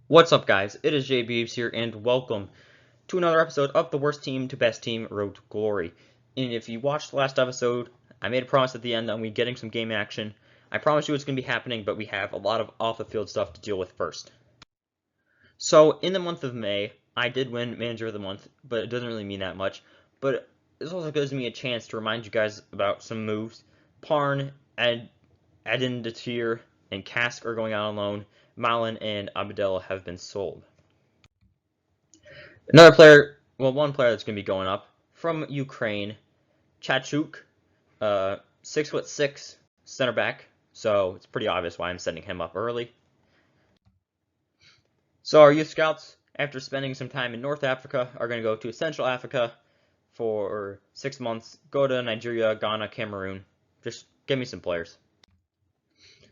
What's up, guys? It is JBeebs here, and welcome to another episode of the Worst Team to Best Team Road to Glory. And if you watched the last episode, I made a promise at the end that we'd be getting some game action. I promise you it's going to be happening, but we have a lot of off-the-field stuff to deal with first. So, in the month of May, I did win Manager of the Month, but it doesn't really mean that much. But this also gives me a chance to remind you guys about some moves. Parn, Adindatir, and Kask are going out on loan. Malin and Abdel have been sold. Another player, well, one player that's going to be going up from Ukraine, Chachuk, 6'6" center back. So it's pretty obvious why I'm sending him up early. So our youth scouts, after spending some time in North Africa, are going to go to Central Africa for 6 months. Go to Nigeria, Ghana, Cameroon. Just give me some players.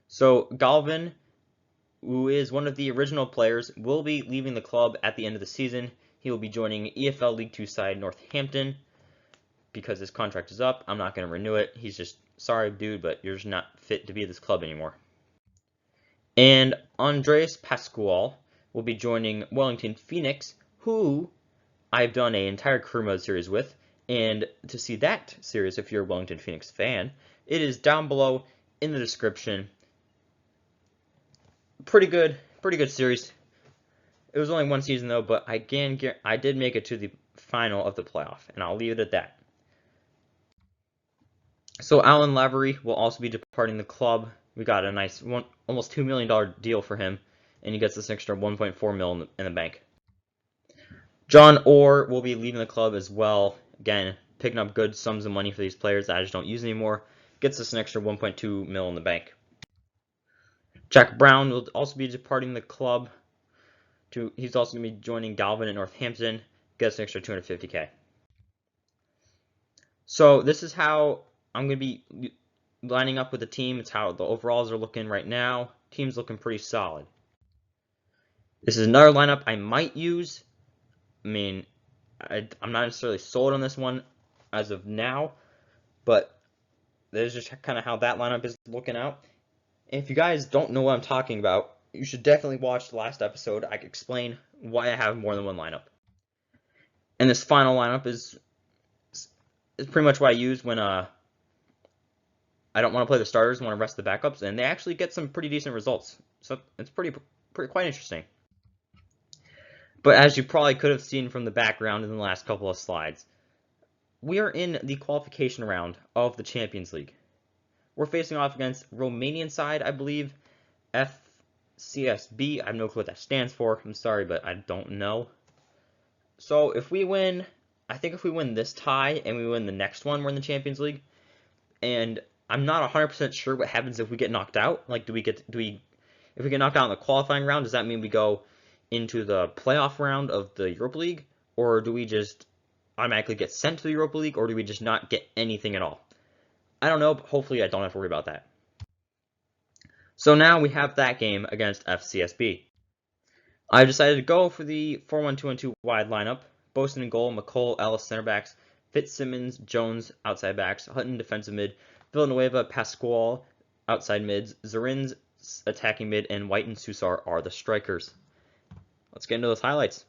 So Galvin, who is one of the original players, will be leaving the club at the end of the season. He will be joining EFL League 2 side Northampton because his contract is up. I'm not going to renew it. He's just, sorry, dude, but you're just not fit to be at this club anymore. And Andres Pascual will be joining Wellington Phoenix, who I've done an entire career mode series with. And to see that series, if you're a Wellington Phoenix fan, it is down below in the description. Pretty good series. It was only one season though, but I did make it to the final of the playoff, and I'll leave it at that. So Alan Lavery will also be departing the club. We got a nice almost $2 million deal for him, and he gets this extra 1.4 mil in the bank. John Orr will be leaving the club as well. Again, picking up good sums of money for these players that I just don't use anymore. Gets us an extra 1.2 mil in the bank. Jack Brown will also be departing the club. He's also going to be joining Galvin at Northampton. Gets an extra 250K. So this is how I'm going to be lining up with the team. It's how the overalls are looking right now. Team's looking pretty solid. This is another lineup I might use. I mean, I'm not necessarily sold on this one as of now, but there's just kind of how that lineup is looking out. And if you guys don't know what I'm talking about, you should definitely watch the last episode. I can explain why I have more than one lineup. And this final lineup is pretty much what I use when I don't want to play the starters, want to rest the backups, and they actually get some pretty decent results. So it's quite interesting. But as you probably could have seen from the background in the last couple of slides, we are in the qualification round of the Champions League. We're facing off against Romanian side, I believe, FCSB. I have no clue what that stands for. I'm sorry, but I don't know. So if we win, I think if we win this tie and we win the next one, we're in the Champions League. And I'm not 100% sure what happens if we get knocked out. Like, if we get knocked out in the qualifying round, does that mean we go into the playoff round of the Europa League? Or do we just automatically get sent to the Europa League? Or do we just not get anything at all? I don't know, but hopefully I don't have to worry about that. So now we have that game against FCSB. I decided to go for the 4-1-2-1-2 wide lineup. Boaston in goal, McColl, Ellis center backs, Fitzsimmons, Jones outside backs, Hutton defensive mid, Villanueva, Pascual outside mids, Zarins attacking mid, and White and Susar are the strikers. Let's get into those highlights.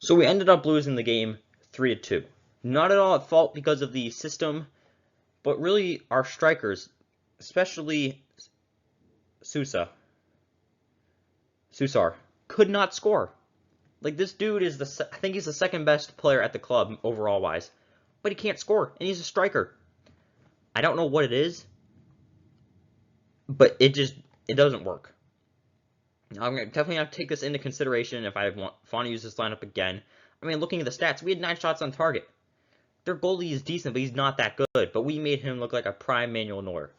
So we ended up losing the game 3-2. Not at all at fault because of the system, but really our strikers, especially Susar, could not score. Like, this dude is I think he's the second best player at the club overall wise, but he can't score, and he's a striker. I don't know what it is, but it doesn't work. I'm definitely have to take this into consideration if I want to use this lineup again. I mean, looking at the stats, we had 9 shots on target. Their goalie is decent, but he's not that good. But we made him look like a prime Manuel Neuer.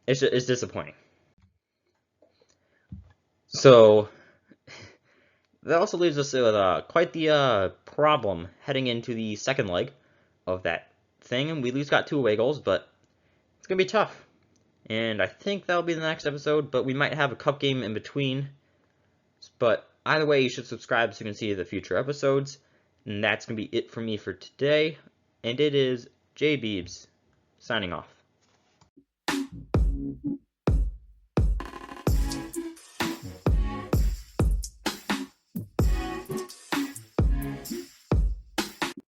It's disappointing. So that also leaves us with quite the problem heading into the second leg of that thing. And we at least got 2 away goals, but it's gonna be tough. And I think that'll be the next episode, but we might have a cup game in between. But either way, you should subscribe so you can see the future episodes. And that's going to be it for me for today. And it is J Beebs signing off.